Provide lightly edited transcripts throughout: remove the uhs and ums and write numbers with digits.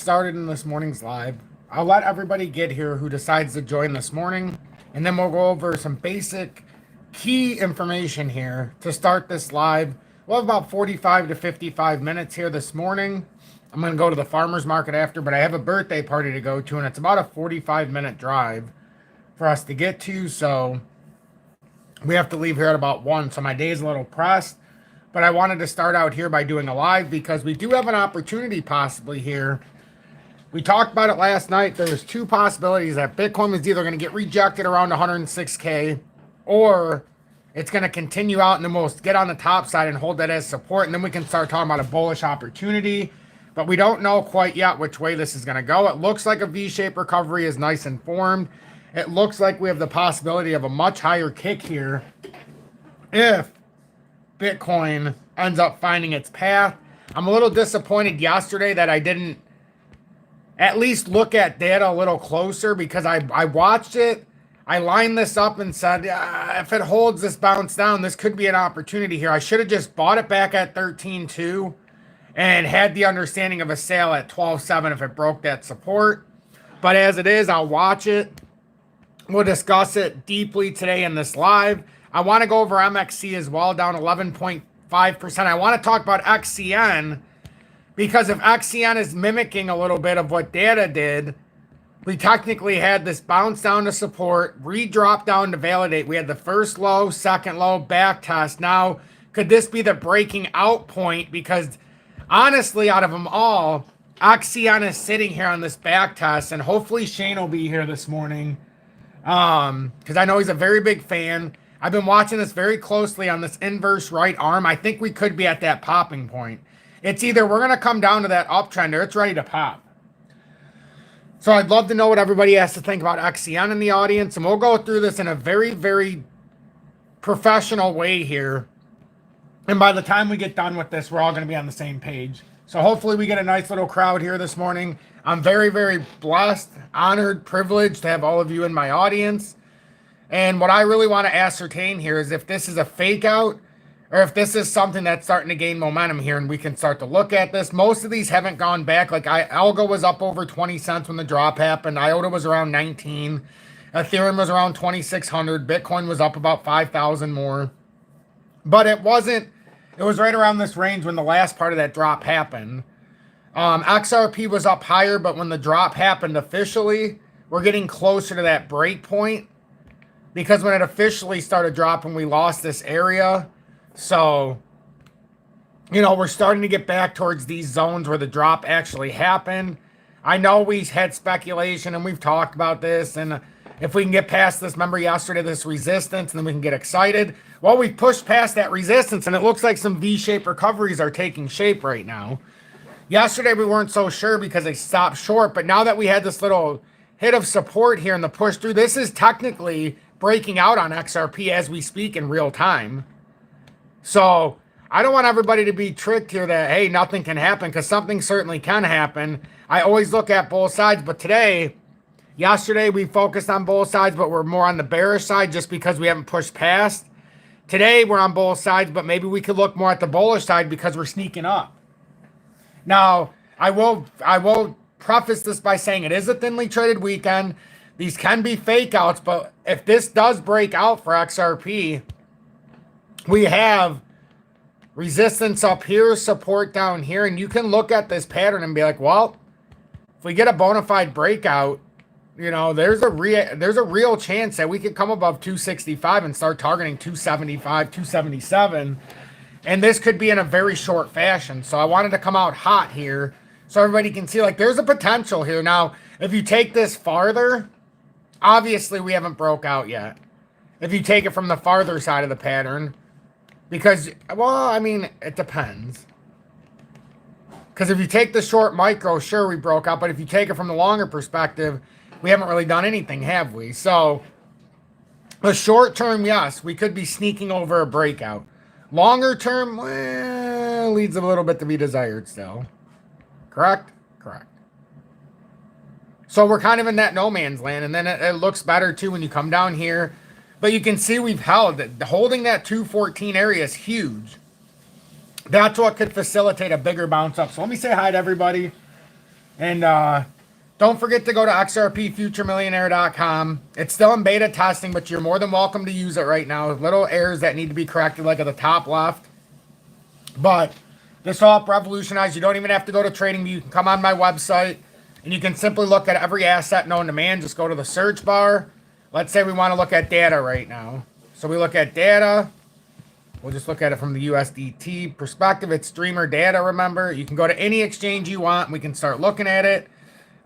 started in this morning's live. I'll let everybody get here who decides to join this morning, and then we'll go over some basic key information here to start this live. We'll have about 45 to 55 minutes here this morning. I'm going to go to the farmer's market after, but I have a birthday party to go to, and it's about a 45-minute drive for us to get to, so we have to leave here at about 1, so my day is a little pressed. But I wanted to start out here by doing a live because we do have an opportunity possibly here. We talked about it last night. There was two possibilities that Bitcoin was either going to get rejected around 106K or it's going to continue out and then we'll get on the top side and hold that as support. And then we can start talking about a bullish opportunity. But we don't know quite yet which way this is going to go. It looks like a V-shaped recovery is nice and formed. It looks like we have the possibility of a much higher kick here if Bitcoin ends up finding its path. I'm a little disappointed yesterday that I didn't at least look at data a little closer because I watched it. I lined this up and said, if it holds this bounce down, this could be an opportunity here. I should have just bought it back at 13.2 and had the understanding of a sale at 12.7 if it broke that support. But as it is, I'll watch it. We'll discuss it deeply today in this live. I want to go over MXC as well, down 11.5%. I want to talk about XCN because if XCN is mimicking a little bit of what data did, we technically had this bounce down to support, re-drop down to validate. We had the first low, second low, back test. Now, could this be the breaking out point? Because honestly, out of them all, XCN is sitting here on this back test, and hopefully Shane will be here this morning because I know he's a very big fan. I've been watching this very closely on this inverse right arm. I think we could be at that popping point. It's either we're going to come down to that uptrend or it's ready to pop. So I'd love to know what everybody has to think about XCN in the audience. And we'll go through this in a very, very professional way here. And by the time we get done with this, we're all going to be on the same page. So hopefully we get a nice little crowd here this morning. I'm very, very blessed, honored, privileged to have all of you in my audience. And what I really want to ascertain here is if this is a fake out or if this is something that's starting to gain momentum here and we can start to look at this. Most of these haven't gone back. Like Algo was up over 20 cents when the drop happened. IOTA was around 19. Ethereum was around 2,600. Bitcoin was up about 5,000 more. But it was right around this range when the last part of that drop happened. XRP was up higher, but when the drop happened officially, we're getting closer to that break point. Because when it officially started dropping, we lost this area. So, we're starting to get back towards these zones where the drop actually happened. I know we had speculation and we've talked about this. And if we can get past this, remember yesterday, this resistance, and then we can get excited. Well, we pushed past that resistance and it looks like some V-shaped recoveries are taking shape right now. Yesterday, we weren't so sure because they stopped short. But now that we had this little hit of support here in the push through, this is technically breaking out on XRP as we speak in real time. So I don't want everybody to be tricked here that, hey, nothing can happen, because something certainly can happen. I always look at both sides, but yesterday we focused on both sides, but we're more on the bearish side just because we haven't pushed past. Today we're on both sides, but maybe we could look more at the bullish side because we're sneaking up. Now, I will preface this by saying it is a thinly traded weekend. These can be fake outs, but if this does break out for XRP, we have resistance up here, support down here, and you can look at this pattern and be like, well, if we get a bona fide breakout, there's a real chance that we could come above 265 and start targeting 275, 277, and this could be in a very short fashion. So I wanted to come out hot here so everybody can see, like, there's a potential here. Now, if you take this farther, obviously, we haven't broke out yet. If you take it from the farther side of the pattern, because, it depends. Because if you take the short micro, sure, we broke out. But if you take it from the longer perspective, we haven't really done anything, have we? So, the short term, yes, we could be sneaking over a breakout. Longer term, leaves a little bit to be desired still. Correct? Correct. So we're kind of in that no man's land, and then it looks better too when you come down here. But you can see we've held it. Holding that 214 area is huge. That's what could facilitate a bigger bounce up. So let me say hi to everybody. And don't forget to go to xrpfuturemillionaire.com. It's still in beta testing, but you're more than welcome to use it right now. Little errors that need to be corrected, like at the top left. But this will help revolutionize. You don't even have to go to TradingView. You can come on my website, and you can simply look at every asset known to man. Just go to the search bar. Let's say we want to look at data right now. So we look at data. We'll just look at it from the USDT perspective. It's streamer data, remember. You can go to any exchange you want. And we can start looking at it.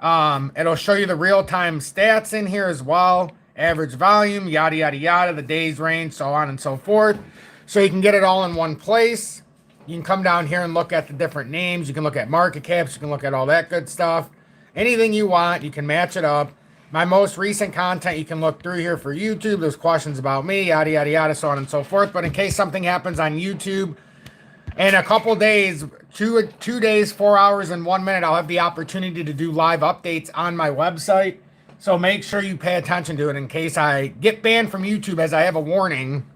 It'll show you the real-time stats in here as well. Average volume, yada, yada, yada, the days range, so on and so forth. So you can get it all in one place. You can come down here and look at the different names. You can look at market caps. You can look at all that good stuff. Anything you want, you can match it up. My most recent content, you can look through here for YouTube. There's questions about me, yada, yada, yada, so on and so forth. But in case something happens on YouTube, in a couple days, two days, 4 hours, and 1 minute, I'll have the opportunity to do live updates on my website. So make sure you pay attention to it in case I get banned from YouTube, as I have a warning.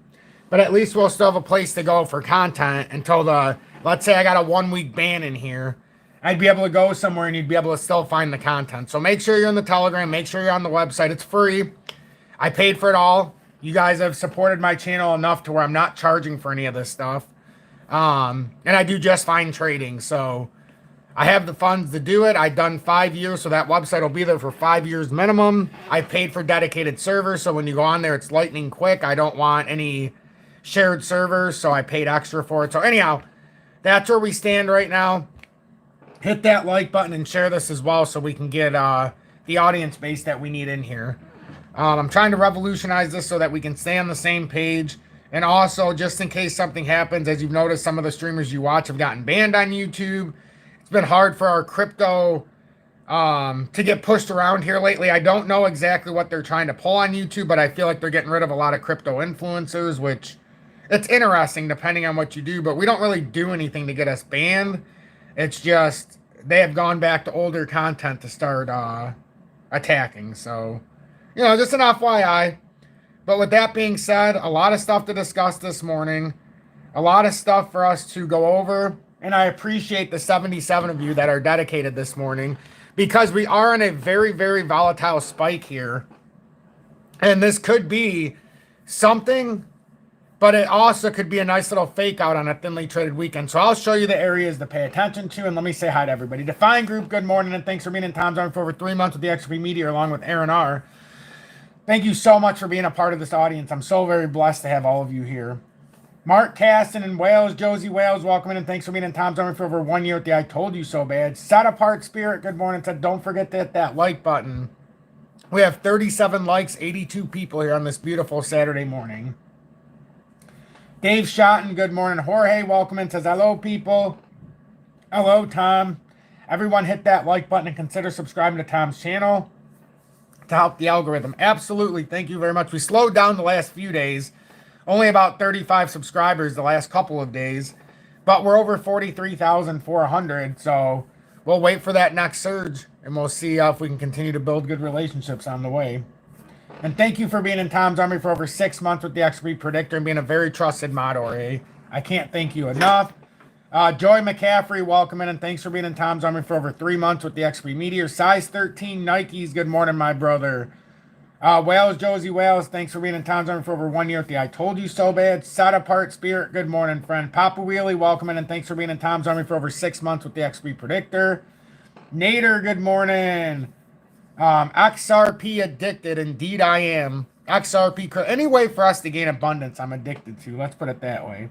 But at least we'll still have a place to go for content until let's say I got a 1 week ban in here. I'd be able to go somewhere and you'd be able to still find the content. So make sure you're in the Telegram. Make sure you're on the website. It's free. I paid for it all. You guys have supported my channel enough to where I'm not charging for any of this stuff. And I do just fine trading. So I have the funds to do it. I've done 5 years, so that website will be there for 5 years minimum. I paid for dedicated servers, so when you go on there, it's lightning quick. I don't want any shared servers, so I paid extra for it. So anyhow, that's where we stand right now. Hit that like button and share this as well so we can get the audience base that we need in here. I'm trying to revolutionize this so that we can stay on the same page. And also, just in case something happens, as you've noticed, some of the streamers you watch have gotten banned on YouTube. It's been hard for our crypto to get pushed around here lately. I don't know exactly what they're trying to pull on YouTube, but I feel like they're getting rid of a lot of crypto influencers, which it's interesting depending on what you do, but we don't really do anything to get us banned. It's just they have gone back to older content to start attacking. So, you know, just an FYI. But with that being said, a lot of stuff to discuss this morning. A lot of stuff for us to go over. And I appreciate the 77 of you that are dedicated this morning, because we are in a very, very volatile spike here. And this could be something, but it also could be a nice little fake out on a thinly traded weekend. So I'll show you the areas to pay attention to. And let me say hi to everybody. Define Group, good morning. And thanks for being in Tom's Army for over 3 months with the XRP Media, along with Aaron R. Thank you so much for being a part of this audience. I'm so very blessed to have all of you here. Mark Caston in Wales, Josie Wales, welcome in, and thanks for being in Tom's Army for over 1 year with the I Told You So Bad. Set Apart Spirit, good morning. Said, don't forget to hit that like button. We have 37 likes, 82 people here on this beautiful Saturday morning. Dave Shotton, good morning. Jorge, welcome in. Says, hello, people. Hello, Tom. Everyone hit that like button and consider subscribing to Tom's channel to help the algorithm. Absolutely. Thank you very much. We slowed down the last few days. Only about 35 subscribers the last couple of days. But we're over 43,400. So we'll wait for that next surge. And we'll see if we can continue to build good relationships on the way. And thank you for being in Tom's Army for over 6 months with the XRP Predictor and being a very trusted moderator. I can't thank you enough. Joy McCaffrey, welcome in, and thanks for being in Tom's Army for over 3 months with the XRP Meteor. Size 13 Nikes, good morning, my brother. Wales, Josie Wales, thanks for being in Tom's Army for over 1 year with the I Told You So Bad. Set Apart Spirit, good morning, friend. Papa Wheelie, welcome in, and thanks for being in Tom's Army for over 6 months with the XRP Predictor. Nader, good morning. XRP addicted, indeed I am. XRP, any way for us to gain abundance, I'm addicted to. Let's put it that way.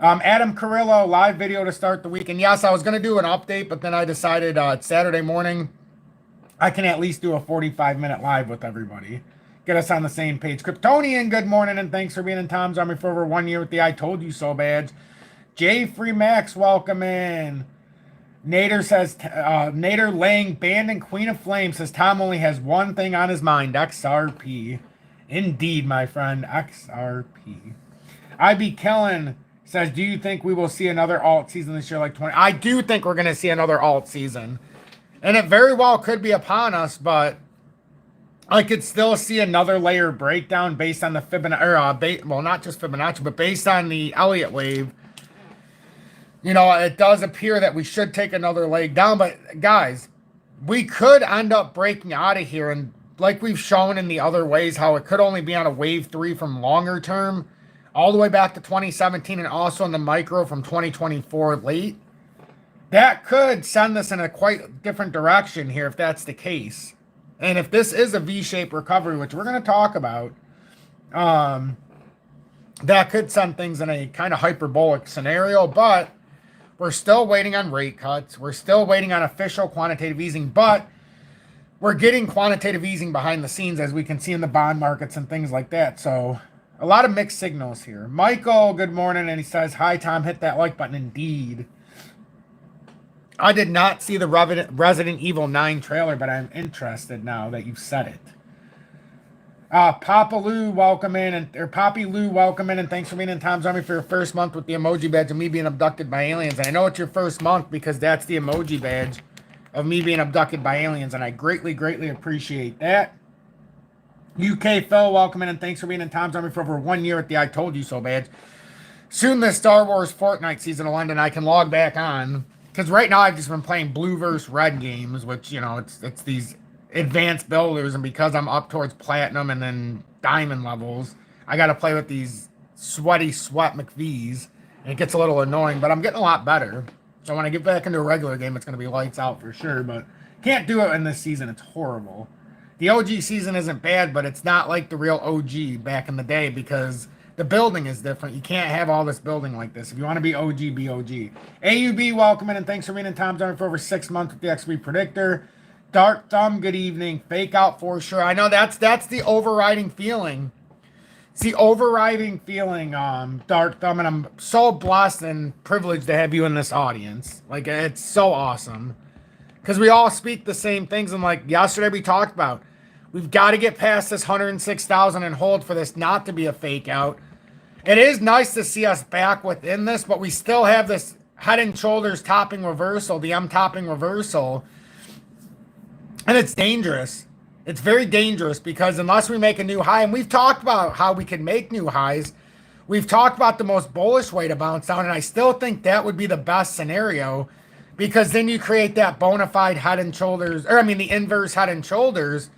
Adam Carrillo, live video to start the week. And yes, I was going to do an update, but then I decided it's Saturday morning. I can at least do a 45-minute live with everybody. Get us on the same page. Kryptonian, good morning, and thanks for being in Tom's Army for over 1 year with the I Told You So badge. J. Free Max, welcome in. Nader says, Nader Lang, banned and Queen of Flames, says Tom only has one thing on his mind, XRP. Indeed, my friend, XRP. IB Kellen says, do you think we will see another alt season this year like 20? I do think we're going to see another alt season. And it very well could be upon us, but I could still see another layer breakdown based on the Fibonacci, well, not just Fibonacci, but based on the Elliott wave. You know, it does appear that we should take another leg down. But, guys, we could end up breaking out of here. And like we've shown in the other ways, how it could only be on a wave 3 from longer term, all the way back to 2017, and also in the micro from 2024 late. That could send us in a quite different direction here if that's the case. And if this is a V-shaped recovery, which we're going to talk about, that could send things in a kind of hyperbolic scenario. But we're still waiting on rate cuts. We're still waiting on official quantitative easing. But we're getting quantitative easing behind the scenes, as we can see in the bond markets and things like that. So a lot of mixed signals here. Michael, good morning. And he says, hi, Tom, hit that like button. Indeed. I did not see the Resident Evil 9 trailer, but I'm interested now that you've said it. Papa Lou, welcome in, or Poppy Lou, welcome in, and thanks for being in Tom's Army for your first month with the emoji badge of me being abducted by aliens. And I know it's your first month because that's the emoji badge of me being abducted by aliens, and I greatly, greatly appreciate that. UK Phil, welcome in, and thanks for being in Tom's Army for over 1 year with the I Told You So badge. Soon the Star Wars Fortnite season will end, and I can log back on. Because right now I've just been playing blue versus red games, which, you know, it's these advanced builders, and because I'm up towards platinum and then diamond levels, I got to play with these sweaty sweat McVees, and it gets a little annoying, but I'm getting a lot better. So when I get back into a regular game, it's going to be lights out for sure, but can't do it in this season. It's horrible. The OG season isn't bad, but it's not like the real OG back in the day because the building is different. You can't have all this building like this. If you want to be OG, be OG. AUB, welcome in, and thanks for being in Tom's Army for over 6 months with the XRP Predictor. Dark Thumb, good evening. Fake out for sure. I know that's the overriding feeling. It's the overriding feeling, Dark Thumb, and I'm so blessed and privileged to have you in this audience. Like, it's so awesome. Because we all speak the same things, and like yesterday we talked about, we've got to get past this 106,000 and hold for this not to be a fake out. It is nice to see us back within this, but we still have this head and shoulders topping reversal, the M topping reversal. And it's dangerous. It's very dangerous because unless we make a new high, and we've talked about how we can make new highs, we've talked about the most bullish way to bounce down, and I still think that would be the best scenario because then you create that bona fide head and shoulders, or I mean the inverse head and shoulders.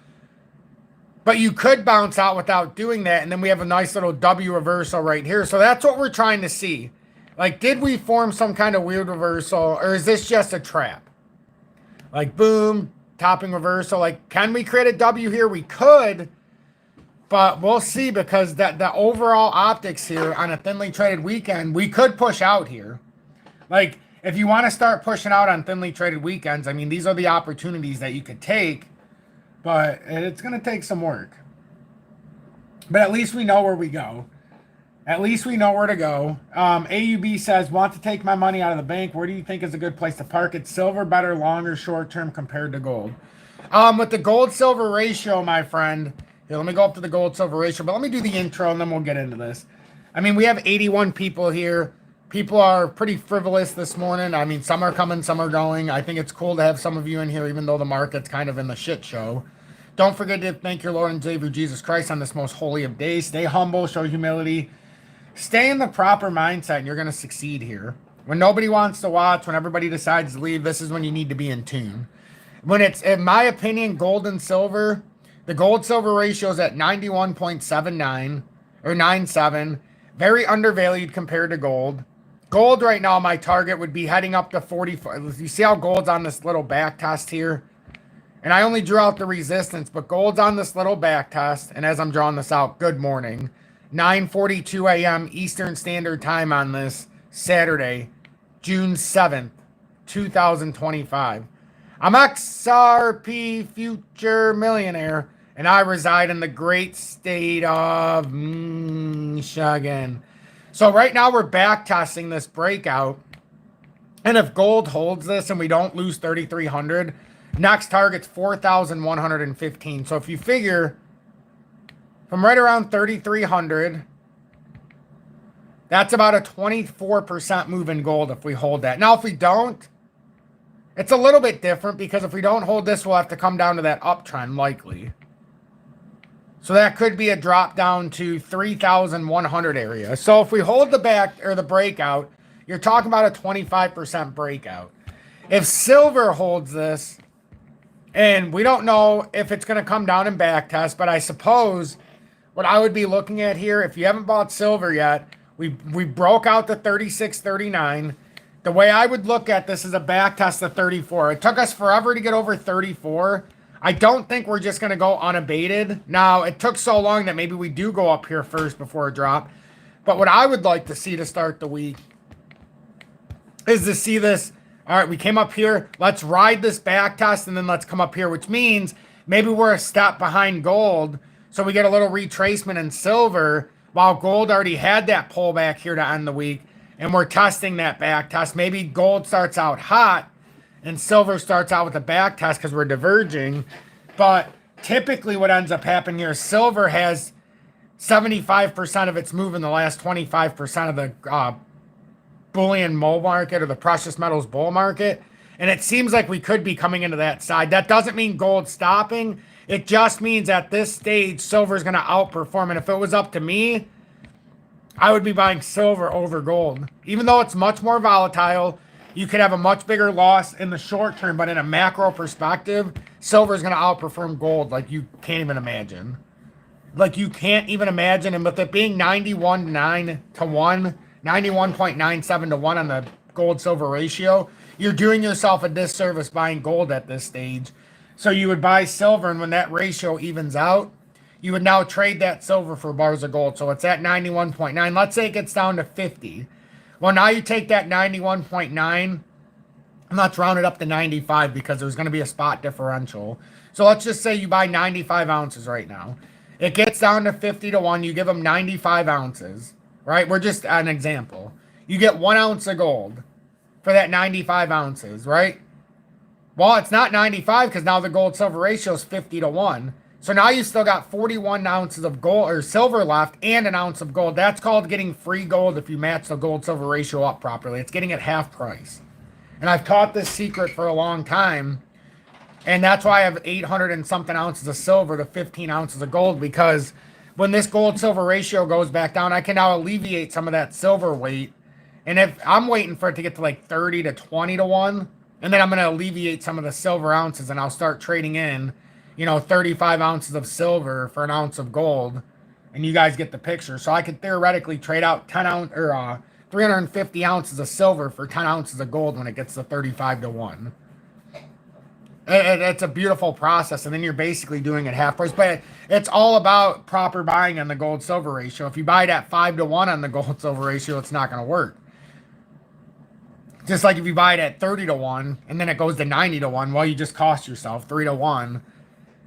But you could bounce out without doing that, and then we have a nice little W reversal right here. So that's what we're trying to see. Like, did we form some kind of weird reversal, or is this just a trap? Like, boom, topping reversal. Like, can we create a W here? We could, but we'll see because the overall optics here on a thinly traded weekend, we could push out here. Like, if you want to start pushing out on thinly traded weekends, I mean, these are the opportunities that you could take. But it's going to take some work. But at least we know where we go. At least we know where to go. AUB says, want to take my money out of the bank. Where do you think is a good place to park it? Silver better, longer, short term compared to gold? With the gold-silver ratio, my friend. Here, let me go up to the gold-silver ratio. But let me do the intro, and then we'll get into this. I mean, we have 81 people here. People are pretty frivolous this morning. I mean, some are coming, some are going. I think it's cool to have some of you in here, even though the market's kind of in the shit show. Don't forget to thank your Lord and Savior Jesus Christ on this most holy of days. Stay humble, show humility. Stay in the proper mindset, and you're going to succeed here. When nobody wants to watch, when everybody decides to leave, this is when you need to be in tune. When it's, in my opinion, gold and silver, the gold-silver ratio is at 91.79 or 97. Very undervalued compared to gold. Gold right now, my target would be heading up to 45. You see how gold's on this little back test here? And I only drew out the resistance, but gold's on this little back test. And as I'm drawing this out, good morning. 9:42 a.m. Eastern Standard Time on this Saturday, June 7th, 2025. I'm XRP Future Millionaire, and I reside in the great state of Michigan. So right now we're back testing this breakout. And if gold holds this and we don't lose 3,300, next target's 4,115. So if you figure from right around 3,300, that's about a 24% move in gold if we hold that. Now, if we don't, it's a little bit different because if we don't hold this, we'll have to come down to that uptrend likely. So that could be a drop down to 3,100 area. So if we hold the back or the breakout, you're talking about a 25% breakout. If silver holds this, And we don't know if it's going to come down and back test, but I suppose what I would be looking at here, if you haven't bought silver yet, we broke out the 36.39. The way I would look at this is a back test of 34. It took us forever to get over 34. I don't think we're just going to go unabated. Now, it took so long that maybe we do go up here first before a drop. But what I would like to see to start the week is to see this. All right, we came up here. Let's ride this back test, and then let's come up here, which means maybe we're a step behind gold. So we get a little retracement in silver while gold already had that pullback here to end the week. And we're testing that back test. Maybe gold starts out hot and silver starts out with a back test because we're diverging. But typically what ends up happening here, silver has 75% of its move in the last 25% of the bullion bull market or the precious metals bull market. And it seems like we could be coming into that side. That doesn't mean gold stopping. It just means at this stage, silver is going to outperform. And if it was up to me, I would be buying silver over gold. Even though it's much more volatile, you could have a much bigger loss in the short term, but in a macro perspective, silver is going to outperform gold like you can't even imagine. Like you can't even imagine. And with it being 91.9 to 1, 91.97 to 1 on the gold-silver ratio, you're doing yourself a disservice buying gold at this stage. So you would buy silver, and when that ratio evens out, you would now trade that silver for bars of gold. So it's at 91.9. Let's say it gets down to 50. Well, now you take that 91.9, and let's round it up to 95 because there's going to be a spot differential. So let's just say you buy 95 ounces right now. It gets down to 50 to 1. You give them 95 ounces, right? We're just an example. You get 1 ounce of gold for that 95 ounces, right? Well, it's not 95 because now the gold-silver ratio is 50 to 1. So now you still got 41 ounces of gold or silver left and an ounce of gold. That's called getting free gold if you match the gold-silver ratio up properly. It's getting it half price. And I've taught this secret for a long time. And that's why I have 800 and something ounces of silver to 15 ounces of gold, because when this gold-silver ratio goes back down, I can now alleviate some of that silver weight. And if I'm waiting for it to get to like 30 to 20 to 1, and then I'm going to alleviate some of the silver ounces, and I'll start trading in, 35 ounces of silver for an ounce of gold, and you guys get the picture. So I could theoretically trade out 350 ounces of silver for 10 ounces of gold when it gets to 35 to 1. It's a beautiful process, and then you're basically doing it half price. But it's all about proper buying on the gold-silver ratio. If you buy it at 5 to 1 on the gold-silver ratio, it's not going to work. Just like if you buy it at 30 to 1, and then it goes to 90 to 1, well, you just cost yourself 3 to 1.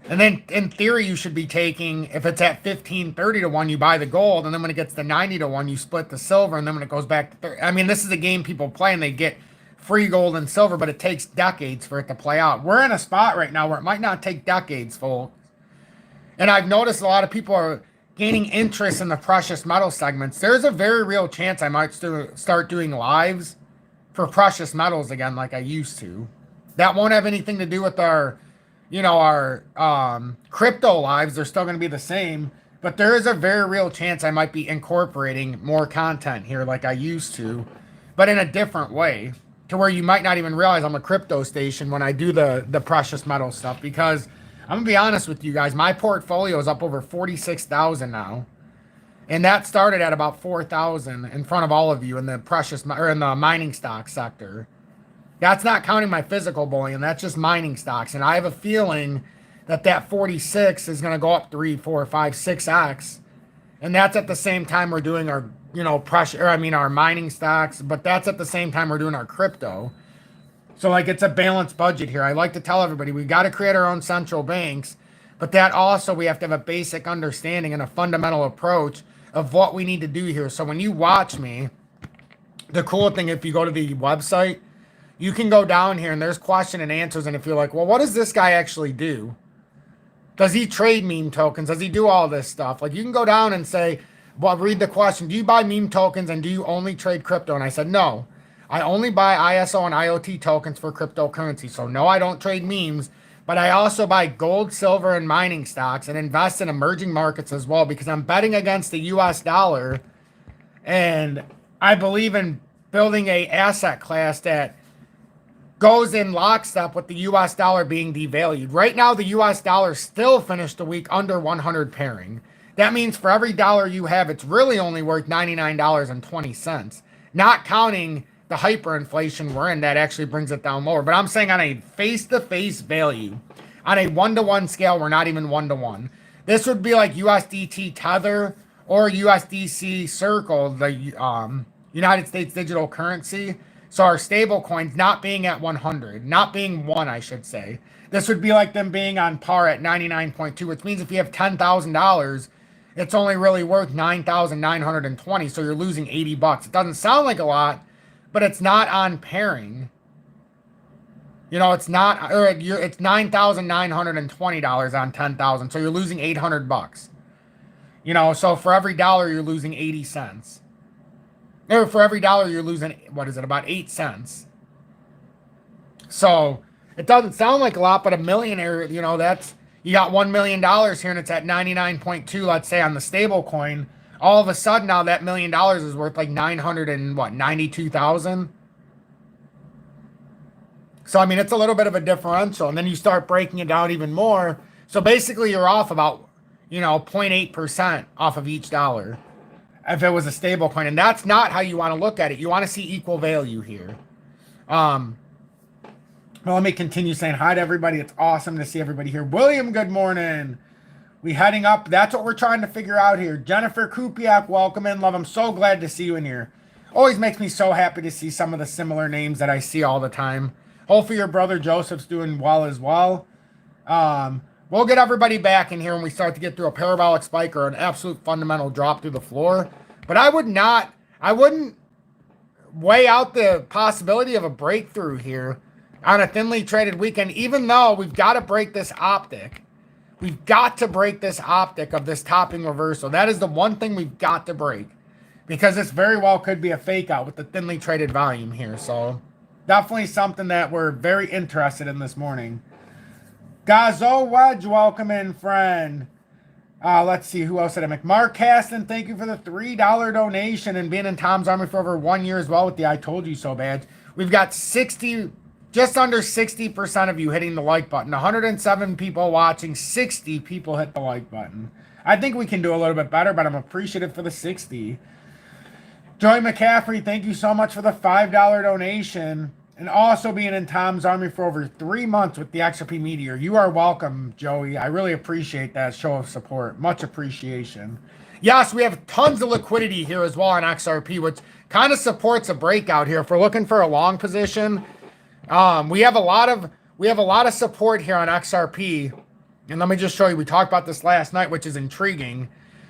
And then, in theory, you should be taking, if it's at 15, 30 to 1, you buy the gold, and then when it gets to 90 to 1, you split the silver, and then when it goes back to 30. I mean, this is a game people play, and they get free gold and silver, but it takes decades for it to play out. We're in a spot right now where it might not take decades, folks. And I've noticed a lot of people are gaining interest in the precious metal segments. There's a very real chance I might start doing lives for precious metals again like I used to. That won't have anything to do with our crypto lives. They're still going to be the same, but there is a very real chance I might be incorporating more content here like I used to, but in a different way, to where you might not even realize I'm a crypto station when I do the precious metal stuff. Because I'm gonna be honest with you guys, my portfolio is up over 46,000 now, and that started at about 4,000 in front of all of you in the in the mining stock sector. That's not counting my physical bullion. That's just mining stocks. And I have a feeling that 46 is going to go up 3, 4, 5, 6x. And that's at the same time we're doing our, our mining stocks. But that's at the same time we're doing our crypto. So, it's a balanced budget here. I like to tell everybody we got to create our own central banks. But that also, we have to have a basic understanding and a fundamental approach of what we need to do here. So when you watch me, the cool thing, if you go to the website, you can go down here and there's question and answers. And if you're like, well, what does this guy actually do? Does he trade meme tokens? Does he do all this stuff? You can go down and say, well, read the question. Do you buy meme tokens and do you only trade crypto? And I said, no, I only buy ISO and IoT tokens for cryptocurrency. So no, I don't trade memes, but I also buy gold, silver, and mining stocks and invest in emerging markets as well, because I'm betting against the US dollar. And I believe in building a asset class that goes in lockstep with the US dollar being devalued. Right now, the US dollar still finished the week under 100 pairing. That means for every dollar you have, it's really only worth $99.20, not counting the hyperinflation we're in. That actually brings it down lower. But I'm saying on a face-to-face value, on a one-to-one scale, we're not even one-to-one. This would be like USDT Tether or USDC Circle, the United States digital currency. So our stable coins not being at 100, not being 1, I should say. This would be like them being on par at 99.2, which means if you have $10,000, it's only really worth 9,920. So you're losing 80 bucks. It doesn't sound like a lot, but it's not on pairing. You know, it's not, or it's $9,920 on 10,000. So you're losing 800 bucks. You know, so for every dollar, you're losing 80 cents. Or for every dollar, you're losing, what is it, about 8 cents. So it doesn't sound like a lot, but a millionaire, you know, that's, you got $1 million here and it's at 99.2, let's say on the stable coin. All of a sudden now that $1 million is worth like 92,000. So, I mean, it's a little bit of a differential. And then you start breaking it down even more. So basically you're off about, you know, 0.8% off of each dollar if it was a stable coin. And that's not how you want to look at it. You want to see equal value here. Well, let me continue saying hi to everybody. It's awesome to see everybody here. William, good morning. We heading up. That's what we're trying to figure out here. Jennifer Kupiak, welcome in. Love, I'm so glad to see you in here. Always makes me so happy to see some of the similar names that I see all the time. Hopefully your brother Joseph's doing well as well. We'll get everybody back in here when we start to get through a parabolic spike or an absolute fundamental drop through the floor. But I wouldn't weigh out the possibility of a breakthrough here on a thinly traded weekend, even though we've got to break this optic. We've got to break this optic of this topping reversal. That is the one thing we've got to break, because this very well could be a fake out with the thinly traded volume here. So definitely something that we're very interested in this morning. Gazo Wedge, welcome in, friend. Let's see, who else did I make? Mark Caston, thank you for the $3 donation and being in Tom's Army for over 1 year as well with the I Told You So badge. We've got just under 60% of you hitting the like button. 107 people watching, 60 people hit the like button. I think we can do a little bit better, but I'm appreciative for the 60. Joey McCaffrey, thank you so much for the $5 donation. And also being in Tom's Army for over 3 months with the XRP Meteor. You are welcome, Joey. I really appreciate that show of support. Much appreciation. Yes, we have tons of liquidity here as well on XRP, which kind of supports a breakout here. If we're looking for a long position, we have a lot of support here on XRP. And let me just show you. We talked about this last night, which is intriguing.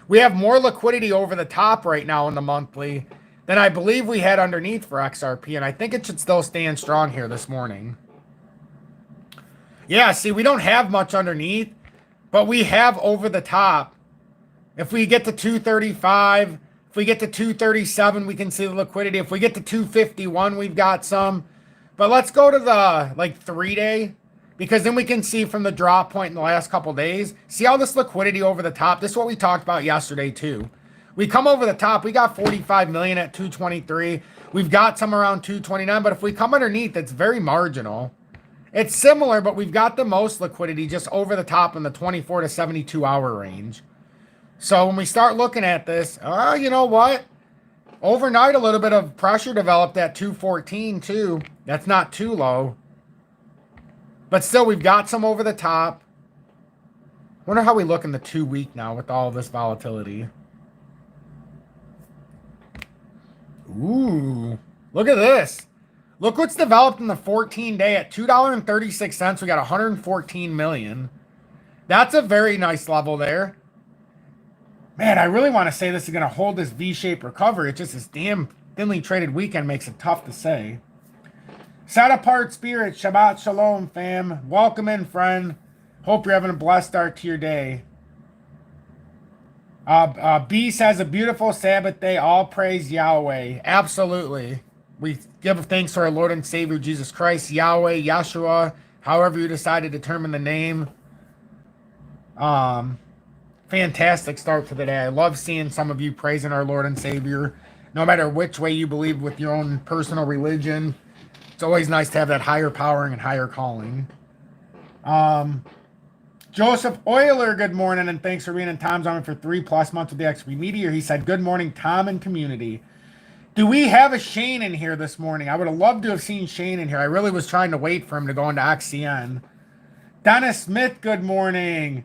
We have more liquidity over the top right now in the monthly than I believe we had underneath for XRP, and I think it should still stand strong here this morning. Yeah, see, we don't have much underneath, but we have over the top. If we get to 235, if we get to 237, we can see the liquidity. If we get to 251, we've got some. But let's go to the, like, 3-day, because then we can see from the drop point in the last couple days. See all this liquidity over the top? This is what we talked about yesterday, too. We come over the top. We got 45 million at 223. We've got some around 229. But if we come underneath, it's very marginal. It's similar, but we've got the most liquidity just over the top in the 24 to 72 hour range. So when we start looking at this, you know what? Overnight, a little bit of pressure developed at 214 too. That's not too low. But still, we've got some over the top. Wonder how we look in the 2 week now with all this volatility. Ooh, look at this. Look what's developed in the 14-day at $2.36. We got 114 million. That's a very nice level there. Man, I really want to say this is going to hold this V-shaped recovery. It's just this damn thinly traded weekend makes it tough to say. Set apart spirit, Shabbat Shalom, fam. Welcome in, friend. Hope you're having a blessed start to your day. B says a beautiful Sabbath day. All praise Yahweh. Absolutely. We give thanks to our Lord and Savior Jesus Christ, Yahweh, Yeshua, however you decide to determine the name. Fantastic start to the day. I love seeing some of you praising our Lord and Savior, no matter which way you believe with your own personal religion. It's It's always nice to have that higher powering and higher calling. Joseph Euler, good morning, and thanks for being in Tom's Army for 3+ months with the XP Meteor. He said, good morning, Tom and community. Do we have a Shane in here this morning? I would have loved to have seen Shane in here. I really was trying to wait for him to go into XCN. Dennis Smith, good morning.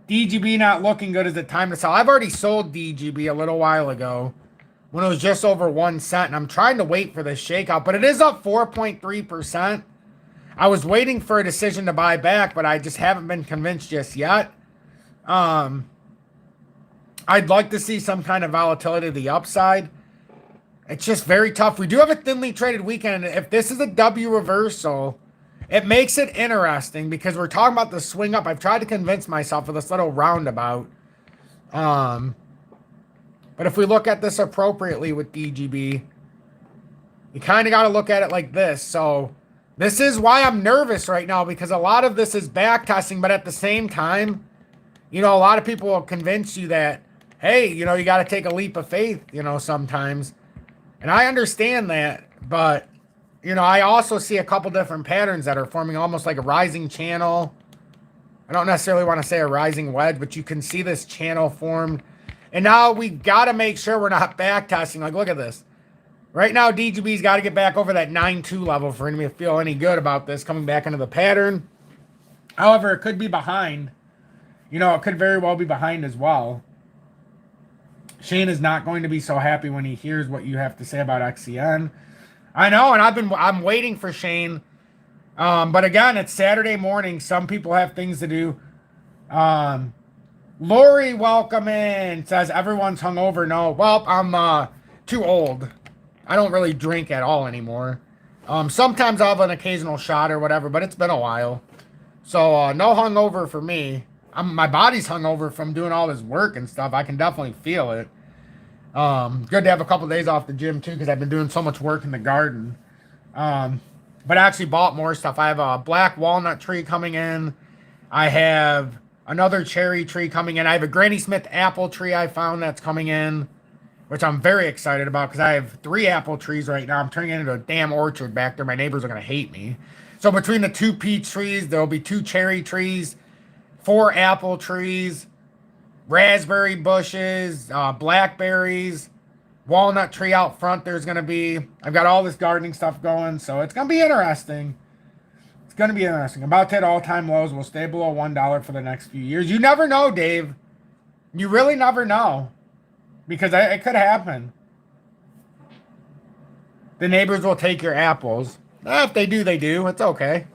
DGB not looking good. Is it time to sell? I've already sold DGB a little while ago when it was just over 1 cent, and I'm trying to wait for this shakeout, but it is up 4.3%. I was waiting for a decision to buy back, but I just haven't been convinced just yet. I'd like to see some kind of volatility to the upside. It's just very tough. We do have a thinly traded weekend. If this is a W reversal, it makes it interesting because we're talking about the swing up. I've tried to convince myself of this little roundabout. But if we look at this appropriately with DGB, you kind of got to look at it like this. So this is why I'm nervous right now, because a lot of this is back testing, but at the same time, you know, a lot of people will convince you that, hey, you know, you got to take a leap of faith, you know, sometimes. And I understand that, but, you know, I also see a couple different patterns that are forming almost like a rising channel. I don't necessarily want to say a rising wedge, but you can see this channel formed. And now we got to make sure we're not back testing. Like, look at this. Right now, DGB's got to get back over that 9.2 level for him to feel any good about this coming back into the pattern. However, it could be behind. You know, it could very well be behind as well. Shane is not going to be so happy when he hears what you have to say about XCN. I know, and I'm waiting for Shane. But again, it's Saturday morning. Some people have things to do. Lori, welcome in. Says everyone's hungover. No, well, I'm too old. I don't really drink at all anymore. Sometimes I'll have an occasional shot or whatever, but it's been a while. So no hungover for me. My body's hungover from doing all this work and stuff. I can definitely feel it. Good to have a couple of days off the gym too, because I've been doing so much work in the garden. But I actually bought more stuff. I have a black walnut tree coming in. I have another cherry tree coming in. I have a Granny Smith apple tree I found that's coming in, which I'm very excited about because I have 3 apple trees right now. I'm turning it into a damn orchard back there. My neighbors are going to hate me. So between the 2 peach trees, there'll be 2 cherry trees, 4 apple trees, raspberry bushes, blackberries, walnut tree out front there's going to be. I've got all this gardening stuff going, so it's going to be interesting. It's going to be interesting. About to hit all-time lows. Will stay below $1 for the next few years. You never know, Dave. You really never know. Because it could happen. The neighbors will take your apples. If they do, they do. It's okay.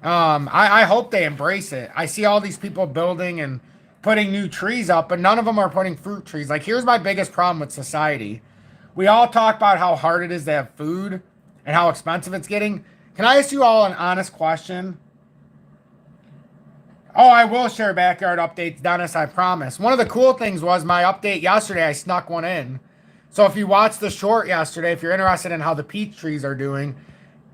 I hope they embrace it. I see all these people building and putting new trees up, but none of them are putting fruit trees. Like, here's my biggest problem with society. We all talk about how hard it is to have food and how expensive it's getting. Can I ask you all an honest question? Oh, I will share backyard updates, Dennis, I promise. One of the cool things was my update yesterday, I snuck one in. So if you watched the short yesterday, if you're interested in how the peach trees are doing,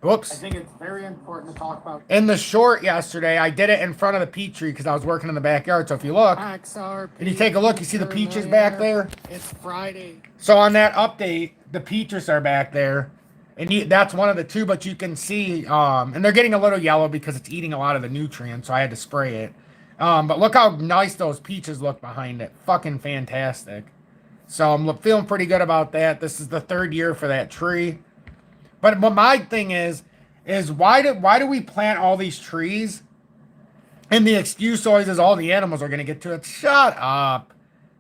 whoops. I think it's very important to talk about. In the short yesterday, I did it in front of the peach tree because I was working in the backyard. So if you look, XRP, and you take a look, you see the peaches back there? It's Friday. So on that update, the peaches are back there. And that's one of the 2, but you can see, and they're getting a little yellow because it's eating a lot of the nutrients, so I had to spray it. But look how nice those peaches look behind it. Fucking fantastic. So I'm feeling pretty good about that. This is the 3rd year for that tree. But my thing is why do we plant all these trees? And the excuse always is all the animals are going to get to it. Shut up.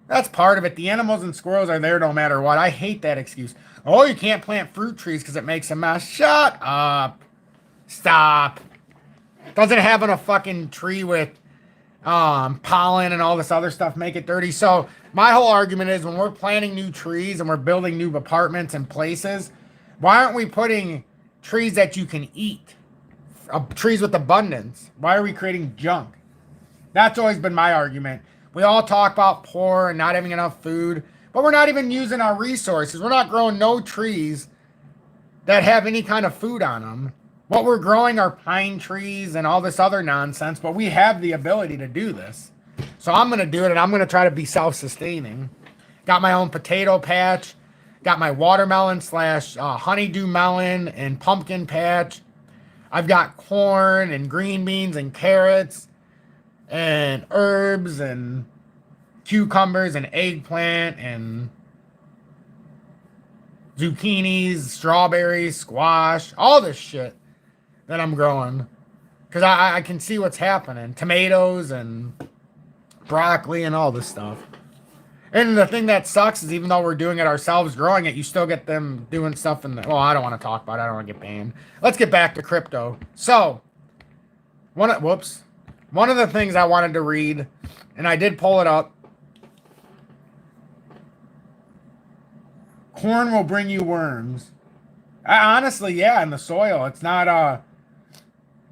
That's part of it. The animals and squirrels are there no matter what. I hate that excuse. Oh, you can't plant fruit trees because it makes a mess. Shut up. Stop. Doesn't having a fucking tree with pollen and all this other stuff make it dirty? So my whole argument is when we're planting new trees and we're building new apartments and places, why aren't we putting trees that you can eat? Trees with abundance. Why are we creating junk? That's always been my argument. We all talk about poor and not having enough food, but we're not even using our resources. We're not growing no trees that have any kind of food on them. What we're growing are pine trees and all this other nonsense, but we have the ability to do this. So I'm going to do it, and I'm going to try to be self-sustaining. Got my own potato patch. Got my watermelon slash honeydew melon and pumpkin patch. I've got corn and green beans and carrots and herbs and cucumbers and eggplant and zucchinis, strawberries, squash, all this shit that I'm growing. Because I can see what's happening. Tomatoes and broccoli and all this stuff. And the thing that sucks is even though we're doing it ourselves, growing it, you still get them doing stuff in the... Well, I don't want to talk about it. I don't want to get banned. Let's get back to crypto. So, one of the things I wanted to read, and I did pull it up. Corn will bring you worms. Honestly, yeah, in the soil. It's not...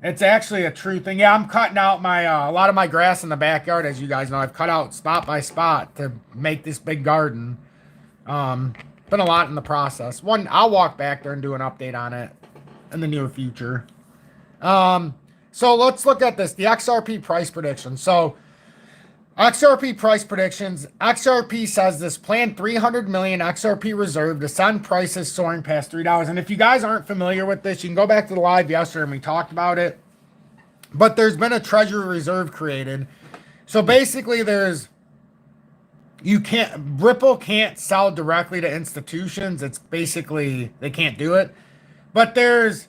It's actually a true thing. Yeah, I'm cutting out my a lot of my grass in the backyard, as you guys know. I've cut out spot by spot to make this big garden. Been a lot in the process. I'll walk back there and do an update on it in the near future. So let's look at this. The XRP price prediction. So XRP price predictions. XRP says this planned 300 million XRP reserve to send prices soaring past $3. And if you guys aren't familiar with this, you can go back to the live yesterday and we talked about it. But there's been a treasury reserve created. So basically Ripple can't sell directly to institutions. It's basically, they can't do it. But there's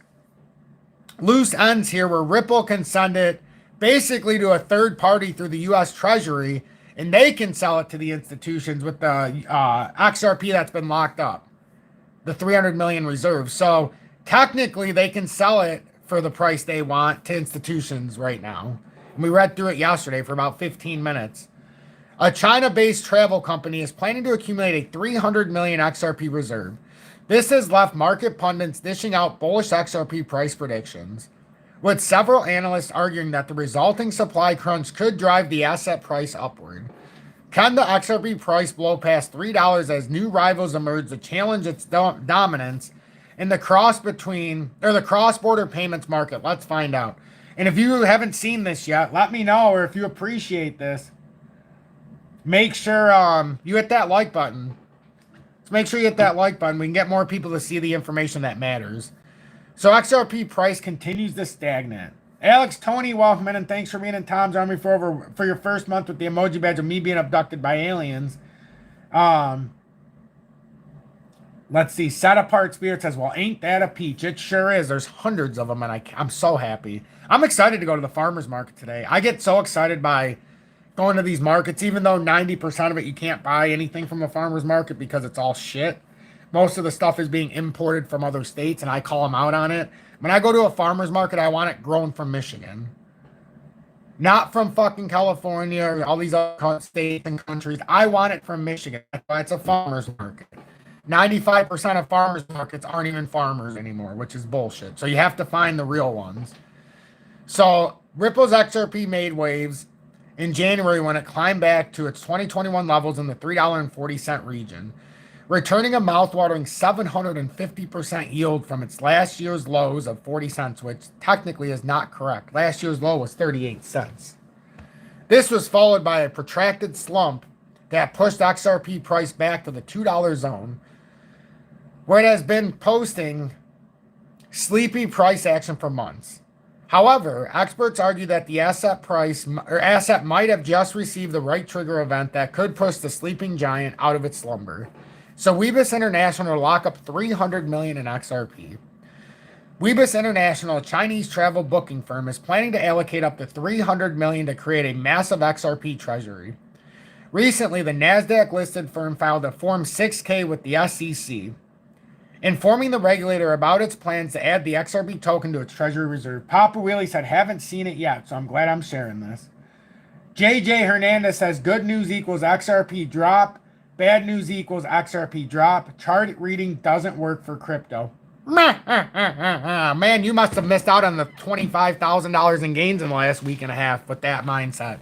loose ends here where Ripple can send it basically to a third party through the U.S. Treasury, and they can sell it to the institutions with the XRP that's been locked up, the 300 million reserve. So technically, they can sell it for the price they want to institutions right now. And we read through it yesterday for about 15 minutes. A China-based travel company is planning to accumulate a 300 million XRP reserve. This has left market pundits dishing out bullish XRP price predictions, with several analysts arguing that the resulting supply crunch could drive the asset price upward. Can the XRP price blow past $3 as new rivals emerge to challenge its dominance in the cross-border payments market? Let's find out. And if you haven't seen this yet, let me know, or if you appreciate this, make sure you hit that like button. Let's make sure you hit that like button. We can get more people to see the information that matters. So XRP price continues to stagnate. Alex, Tony, welcome in, and thanks for being in Tom's Army for your first month with the emoji badge of me being abducted by aliens. Let's see. Set Apart Spirit says, well, ain't that a peach? It sure is. There's hundreds of them, and I'm so happy. I'm excited to go to the farmer's market today. I get so excited by going to these markets, even though 90% of it you can't buy anything from the farmer's market because it's all shit. Most of the stuff is being imported from other states, and I call them out on it. When I go to a farmer's market, I want it grown from Michigan. Not from fucking California or all these other states and countries. I want it from Michigan. That's why it's a farmer's market. 95% of farmers markets aren't even farmers anymore, which is bullshit. So you have to find the real ones. So Ripple's XRP made waves in January when it climbed back to its 2021 levels in the $3.40 region, returning a mouthwatering 750% yield from its last year's lows of 40 cents, which technically is not correct. Last year's low was 38 cents. This was followed by a protracted slump that pushed XRP price back to the $2 zone, where it has been posting sleepy price action for months. However, experts argue that the asset might have just received the right trigger event that could push the sleeping giant out of its slumber. So Weebus International will lock up $300 million in XRP. Weebus International, a Chinese travel booking firm, is planning to allocate up to $300 million to create a massive XRP treasury. Recently, the NASDAQ-listed firm filed a Form 6K with the SEC, informing the regulator about its plans to add the XRP token to its treasury reserve. Papa Wheelie said, haven't seen it yet, so I'm glad I'm sharing this. JJ Hernandez says, good news equals XRP drop. Bad news equals XRP drop. Chart reading doesn't work for crypto. Man, you must have missed out on the $25,000 in gains in the last week and a half with that mindset.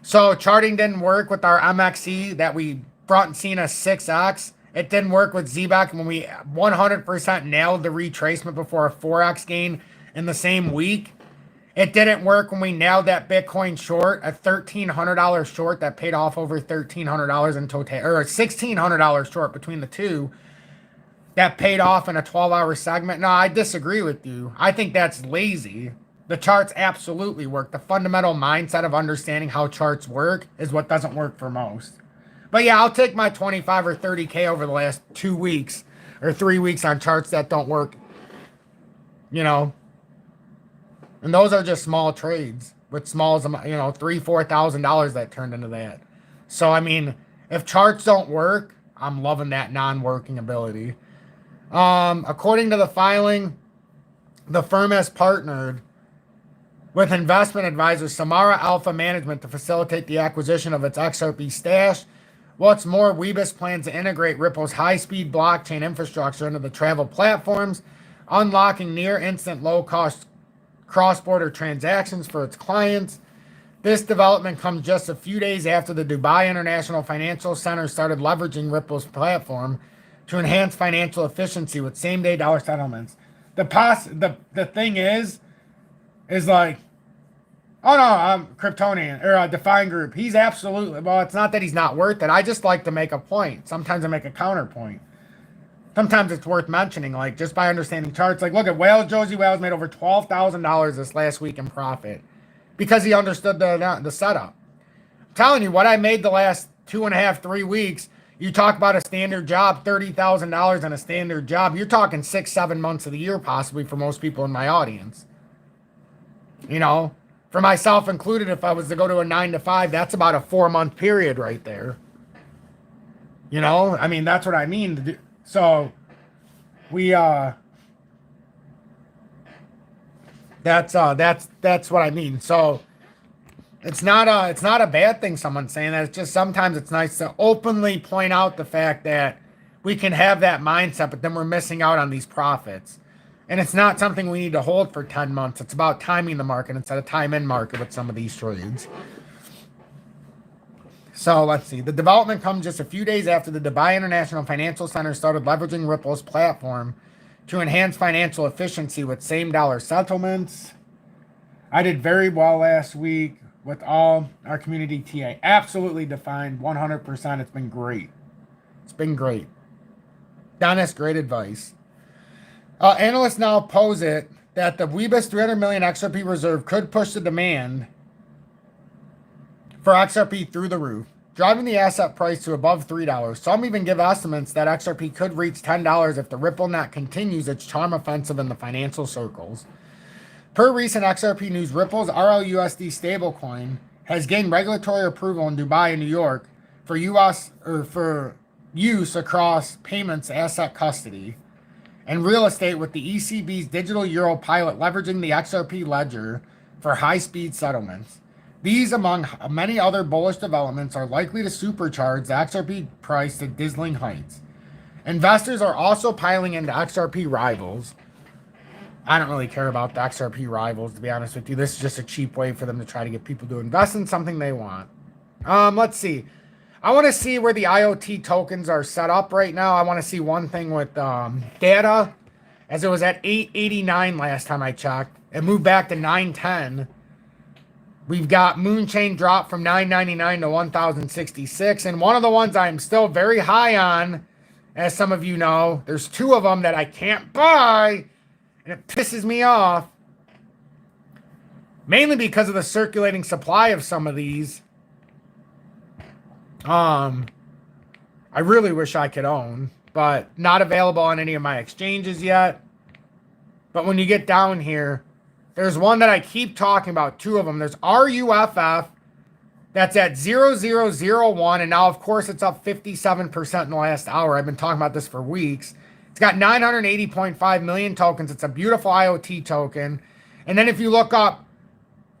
So charting didn't work with our MXC that we brought and seen as 6X. It didn't work with ZBEC when we 100% nailed the retracement before a 4X gain in the same week. It didn't work when we nailed that Bitcoin short, a $1,300 short that paid off over $1,300 in total, or a $1,600 short between the two that paid off in a 12-hour segment. No, I disagree with you. I think that's lazy. The charts absolutely work. The fundamental mindset of understanding how charts work is what doesn't work for most. But yeah, I'll take my 25 or 30K over the last 2 weeks or 3 weeks on charts that don't work, you know. And those are just small trades with small, $3,000-$4,000 that turned into that. So, I mean, if charts don't work, I'm loving that non-working ability. According to the filing, the firm has partnered with investment advisor Samara Alpha Management to facilitate the acquisition of its XRP stash. What's more, Weebus plans to integrate Ripple's high-speed blockchain infrastructure into the travel platforms, unlocking near-instant low-cost cross-border transactions for its clients. This development comes just a few days after the Dubai International Financial Center started leveraging Ripple's platform to enhance financial efficiency with same-day dollar settlements. The thing is like, oh no, Kryptonian or Define Group. He's absolutely, well, it's not that he's not worth it. I just like to make a point. Sometimes I make a counterpoint. Sometimes it's worth mentioning, like just by understanding charts. Like, look at Wales. Josie Wales made over $12,000 this last week in profit because he understood the setup. I'm telling you, what I made the last 2.5, 3 weeks. You talk about a standard job, $30,000 in a standard job. You're talking 6, 7 months of the year, possibly for most people in my audience. You know, for myself included, if I was to go to a 9 to 5, that's about a 4-month period right there. You know, I mean, that's what I mean. So we that's what I mean. So it's not a bad thing someone's saying that. It's just sometimes it's nice to openly point out the fact that we can have that mindset, but then we're missing out on these profits. And it's not something we need to hold for 10 months. It's about timing the market instead of time in market with some of these trades. So let's see. The development comes just a few days after the Dubai International Financial Center started leveraging Ripple's platform to enhance financial efficiency with same dollar settlements. I did very well last week with all our community TA. Absolutely defined 100%. It's been great. It's been great. Dennis, great advice. Analysts now posit that the Weebus 300 million XRP reserve could push the demand for XRP through the roof, driving the asset price to above $3. Some even give estimates that XRP could reach $10 if the Ripple net continues its charm offensive in the financial circles. Per recent XRP news, Ripple's RLUSD stablecoin has gained regulatory approval in Dubai and New York for use across payments, asset custody, and real estate, with the ECB's digital euro pilot leveraging the XRP ledger for high-speed settlements. These, among many other bullish developments, are likely to supercharge the XRP price to dizzying heights. Investors are also piling into XRP rivals. I don't really care about the XRP rivals, to be honest with you. This is just a cheap way for them to try to get people to invest in something they want. Let's see. I want to see where the IoT tokens are set up right now. I want to see one thing with data, as it was at 889 last time I checked. It moved back to 910. We've got Moonchain drop from 999 to 1066. And one of the ones I'm still very high on, as some of you know, there's 2 of them that I can't buy, and it pisses me off. Mainly because of the circulating supply of some of these. I really wish I could own, but not available on any of my exchanges yet. But when you get down here, there's one that I keep talking about, 2 of them. There's RUFF, that's at 0001, and now, of course, it's up 57% in the last hour. I've been talking about this for weeks. It's got 980.5 million tokens. It's a beautiful IoT token. And then if you look up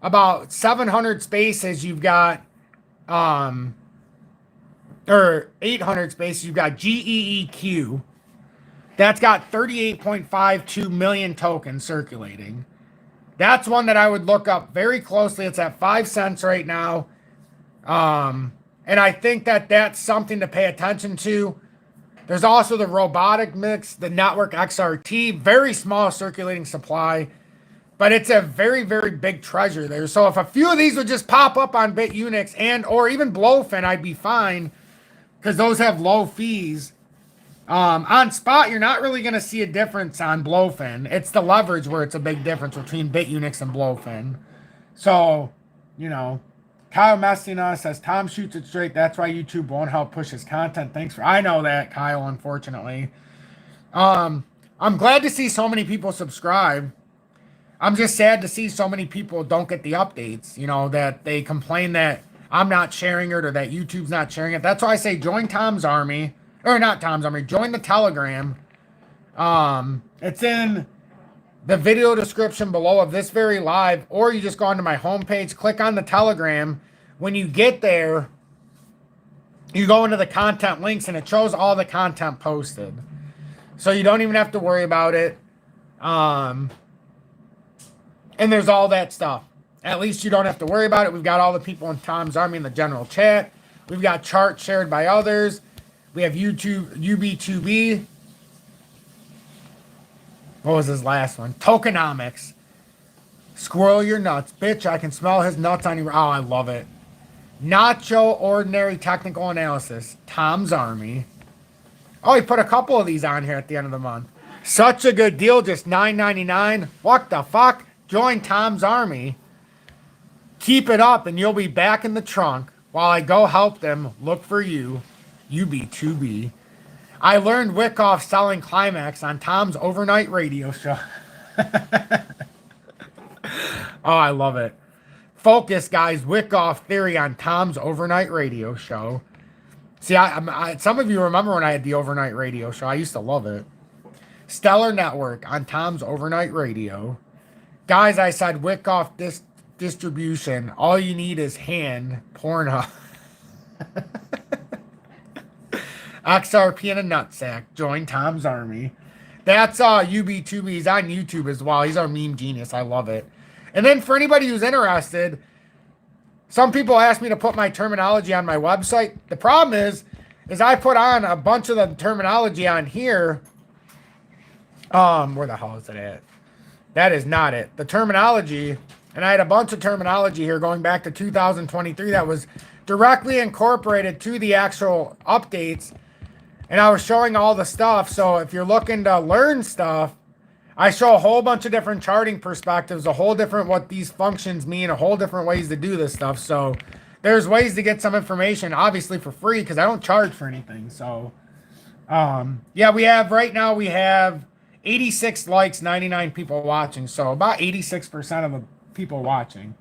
about 700 spaces, you've got, or 800 spaces, you've got GEEQ. That's got 38.52 million tokens circulating. That's one that I would look up very closely. It's at 5 cents right now. And I think that that's something to pay attention to. There's also the robotic mix, the network XRT, very small circulating supply. But it's a very, very big treasure there. So if a few of these would just pop up on BITUNIX and or even BLOFIN, I'd be fine because those have low fees. On spot, you're not really going to see a difference on BLOFIN. It's the leverage where it's a big difference between BITUNIX and BLOFIN. So, you know, Kyle Messina says, Tom shoots it straight. That's why YouTube won't help push his content. Thanks for... I know that, Kyle, unfortunately. I'm glad to see so many people subscribe. I'm just sad to see so many people don't get the updates, you know, that they complain that I'm not sharing it or that YouTube's not sharing it. That's why I say join Tom's Army. Or not Tom's Army. Join the Telegram. It's in the video description below of this very live. Or you just go onto my homepage, click on the Telegram. When you get there, you go into the content links and it shows all the content posted. So you don't even have to worry about it. And there's all that stuff. At least you don't have to worry about it. We've got all the people in Tom's Army in the general chat. We've got charts shared by others. We have YouTube, UB2B. What was his last one? Tokenomics. Squirrel your nuts. Bitch, I can smell his nuts on your... Oh, I love it. Nacho Ordinary Technical Analysis. Tom's Army. Oh, he put a couple of these on here at the end of the month. Such a good deal. Just $9.99. What the fuck? Join Tom's Army. Keep it up and you'll be back in the trunk while I go help them look for you. UB2B. I learned Wyckoff selling Climax on Tom's overnight radio show. Oh, I love it. Focus, guys. Wyckoff theory on Tom's overnight radio show. See, some of you remember when I had the overnight radio show. I used to love it. Stellar Network on Tom's overnight radio. Guys, I said Wyckoff distribution. All you need is hand Pornhub. XRP in a nutsack. Join Tom's Army. That's UB2B. He's on YouTube as well. He's our meme genius. I love it. And then for anybody who's interested, some people ask me to put my terminology on my website. The problem is I put on a bunch of the terminology on here. Where the hell is it at? That is not it. The terminology, and I had a bunch of terminology here going back to 2023 that was directly incorporated to the actual updates. And I was showing all the stuff. So if you're looking to learn stuff, I show a whole bunch of different charting perspectives, a whole different what these functions mean, a whole different ways to do this stuff. So there's ways to get some information, obviously for free, because I don't charge for anything. So, yeah, right now we have 86 likes, 99 people watching. So about 86% of the people watching.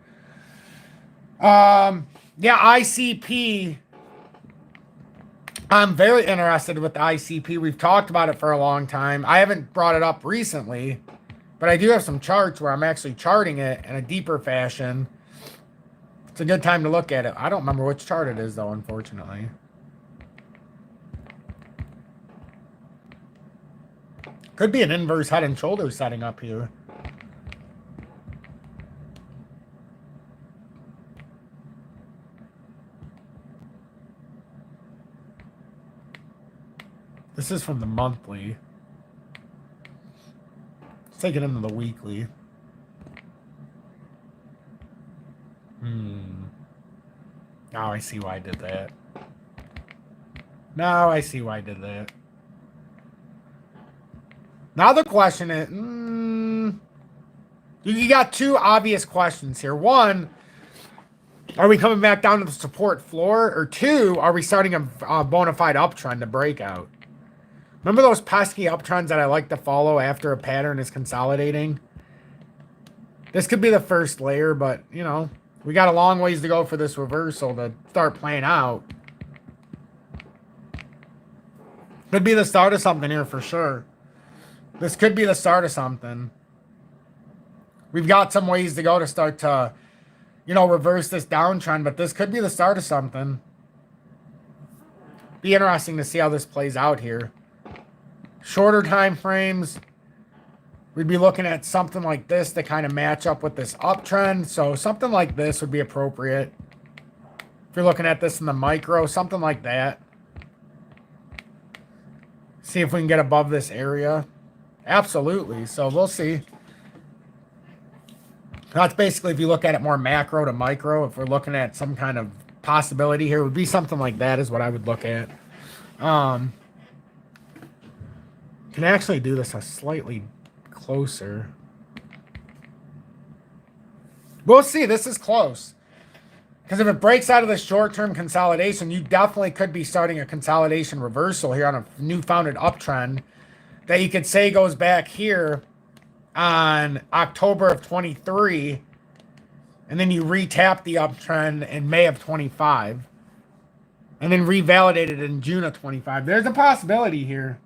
Yeah, ICP. I'm very interested with the ICP. We've talked about it for a long time. I haven't brought it up recently, but I do have some charts where I'm actually charting it in a deeper fashion. It's a good time to look at it. I don't remember which chart it is, though, unfortunately. Could be an inverse head and shoulders setting up here. This is from the monthly. Let's take it into the weekly. Now I see why I did that. Now I see why I did that. Now the question is, you got two obvious questions here. One, are we coming back down to the support floor? Or two, are we starting a bona fide uptrend to breakout? Remember those pesky uptrends that I like to follow after a pattern is consolidating? This could be the first layer, but, you know, we got a long ways to go for this reversal to start playing out. Could be the start of something here for sure. This could be the start of something. We've got some ways to go to start to, you know, reverse this downtrend, but this could be the start of something. Be interesting to see how this plays out here. Shorter time frames, we'd be looking at something like this to kind of match up with this uptrend. So something like this would be appropriate. If you're looking at this in the micro, something like that. See if we can get above this area. Absolutely. So we'll see. That's basically if you look at it more macro to micro. If we're looking at some kind of possibility here, it would be something like that is what I would look at. Can actually do this a slightly closer. We'll see. This is close. Because if it breaks out of the short-term consolidation, you definitely could be starting a consolidation reversal here on a new founded uptrend that you could say goes back here on October of 23, and then you retap the uptrend in May of 25, and then revalidate it in June of 25. There's a possibility here.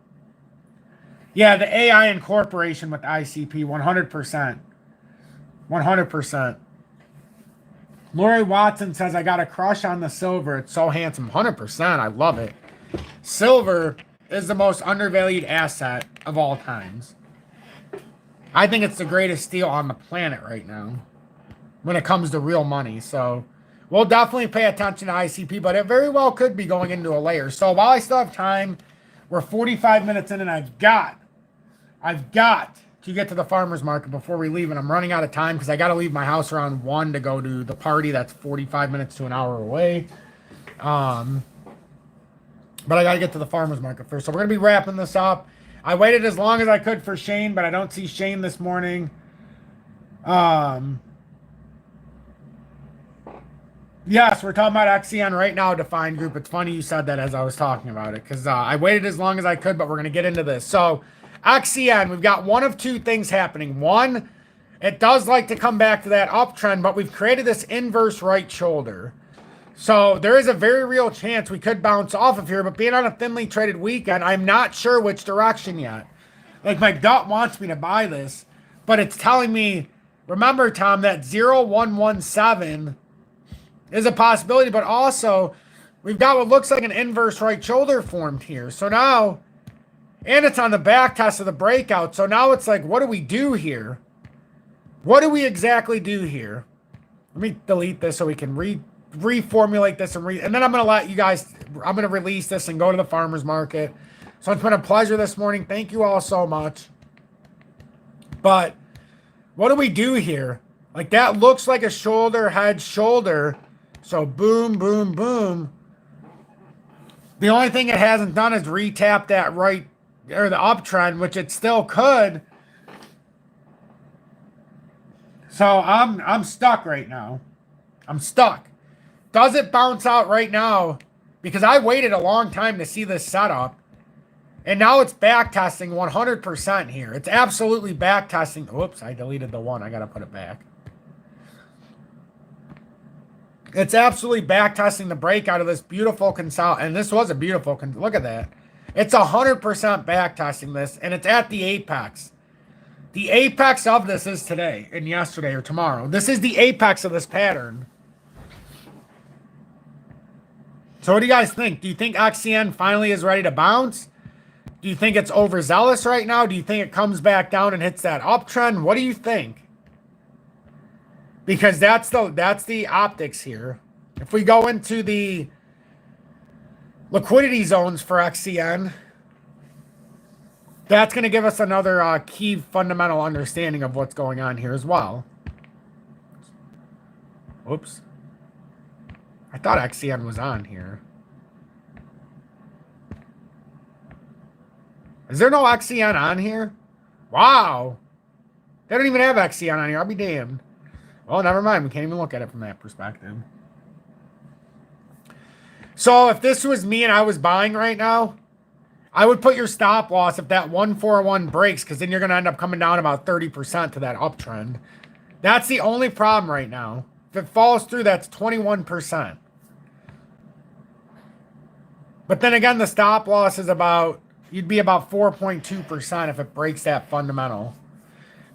Yeah, the AI incorporation with ICP, 100%. 100%. Lori Watson says, I got a crush on the silver. It's so handsome. 100%. I love it. Silver is the most undervalued asset of all times. I think it's the greatest steel on the planet right now when it comes to real money. So we'll definitely pay attention to ICP, but it very well could be going into a layer. So while I still have time, we're 45 minutes in, and I've got to get to the farmer's market before we leave, and I'm running out of time because I got to leave my house around 1 to go to the party that's 45 minutes to an hour away. But I got to get to the farmer's market first. So we're going to be wrapping this up. I waited as long as I could for Shane, but I don't see Shane this morning. Yes, we're talking about XCN right now, defined group. It's funny you said that as I was talking about it because I waited as long as I could, but we're going to get into this. So XCN, we've got one of two things happening. One, it does like to come back to that uptrend, but we've created this inverse right shoulder. So there is a very real chance we could bounce off of here, but being on a thinly traded weekend, I'm not sure which direction yet. Like, my gut wants me to buy this, but it's telling me, remember, Tom, that 0117 is a possibility, but also we've got what looks like an inverse right shoulder formed here. So now, and it's on the back test of the breakout. So now it's like, what do we do here? What do we exactly do here? Let me delete this so we can reformulate this and then I'm going to let you guys, I'm going to release this and go to the farmer's market. So it's been a pleasure this morning. Thank you all so much. But what do we do here? Like, that looks like a shoulder, head, shoulder. So boom, boom, boom. The only thing it hasn't done is retap that right, or the uptrend, which it still could. So I'm stuck right now. I'm stuck. Does it bounce out right now? Because I waited a long time to see this setup. And now it's back testing 100% here. It's absolutely back testing. Whoops, I deleted the one. I got to put it back. It's absolutely back testing the breakout of this beautiful consult. And this was a beautiful, look at that. It's 100% back testing this. And it's at the apex. The apex of this is today and yesterday or tomorrow. This is the apex of this pattern. So what do you guys think? Do you think XCN finally is ready to bounce? Do you think it's overzealous right now? Do you think it comes back down and hits that uptrend? What do you think? Because that's the optics here. If we go into the liquidity zones for XCN, that's going to give us another key fundamental understanding of what's going on here as well. Oops. I thought XCN was on here. Is there no XCN on here? Wow. They don't even have XCN on here. I'll be damned. Well, never mind. We can't even look at it from that perspective. So if this was me and I was buying right now, I would put your stop loss if that 141 breaks, because then you're going to end up coming down about 30% to that uptrend. That's the only problem right now. If it falls through, that's 21%. But then again, the stop loss is about, you'd be about 4.2% if it breaks that fundamental.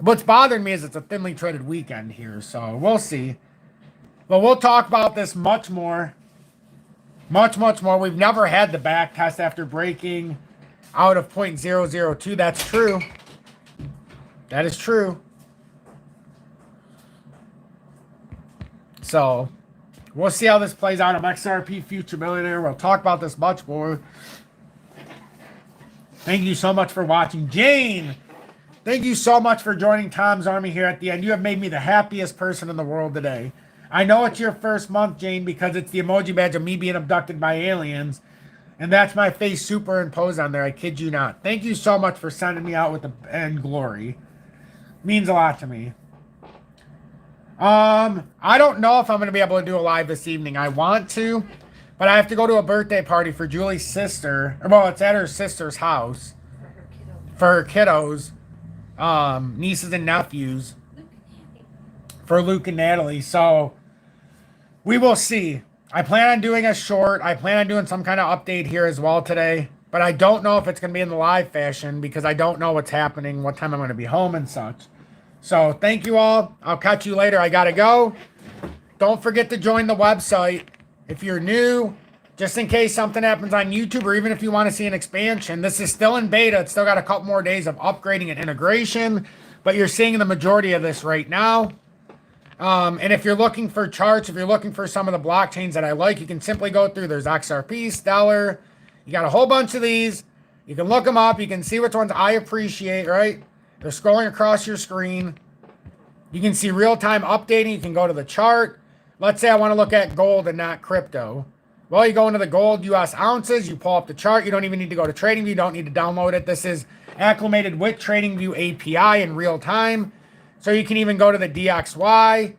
What's bothering me is it's a thinly traded weekend here, so we'll see. But we'll talk about this much more. Much, much more. We've never had the back test after breaking out of 0.002. That's true. That is true. So we'll see how this plays out. I'm XRP Future Millionaire. We'll talk about this much more. Thank you so much for watching. Jane, Thank you so much for joining Tom's Army here at the end. You have made me the happiest person in the world today. I know it's your first month, Jane, because it's the emoji badge of me being abducted by aliens. And that's my face superimposed on there. I kid you not. Thank you so much for sending me out with the end glory. Means a lot to me. I don't know if I'm going to be able to do a live this evening. I want to, but I have to go to a birthday party for Julie's sister. Well, it's at her sister's house. For her kiddos. Nieces and nephews. For Luke and Natalie. So, we will see. I plan on doing a short. I plan on doing some kind of update here as well today. But I don't know if it's going to be in the live fashion because I don't know what's happening, what time I'm going to be home and such. So thank you all. I'll catch you later. I got to go. Don't forget to join the website. If you're new, just in case something happens on YouTube or even if you want to see an expansion. This is still in beta. It's still got a couple more days of upgrading and integration. But you're seeing the majority of this right now. And if you're looking for charts, if you're looking for some of the blockchains that I like, you can simply go through. There's XRP, Stellar. You got a whole bunch of these. You can look them up. You can see which ones I appreciate, right? They're scrolling across your screen. You can see real-time updating. You can go to the chart. Let's say I want to look at gold and not crypto. Well, you go into the gold US ounces. You pull up the chart. You don't even need to go to TradingView. You don't need to download it. This is acclimated with TradingView API in real time. So you can even go to the DXY.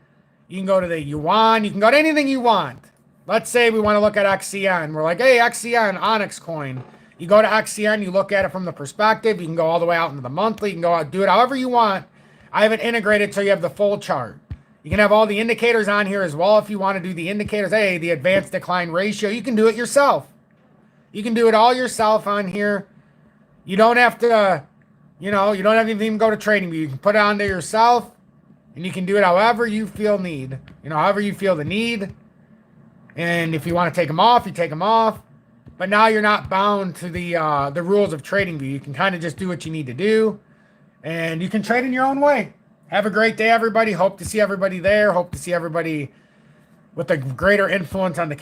You can go to the Yuan. You can go to anything you want. Let's say we want to look at XCN. We're like, hey, XCN, Onyx coin. You go to XCN, you look at it from the perspective. You can go all the way out into the monthly. You can go out, do it however you want. I have it integrated so you have the full chart. You can have all the indicators on here as well if you want to do the indicators. Hey, the advanced decline ratio. You can do it yourself. You can do it all yourself on here. You don't have to, you don't have to even go to TradingView. You can put it on there yourself, and you can do it however you feel need. However you feel the need. And if you want to take them off, you take them off. But now you're not bound to the rules of TradingView. You can kind of just do what you need to do. And you can trade in your own way. Have a great day, everybody. Hope to see everybody there. Hope to see everybody with a greater influence on the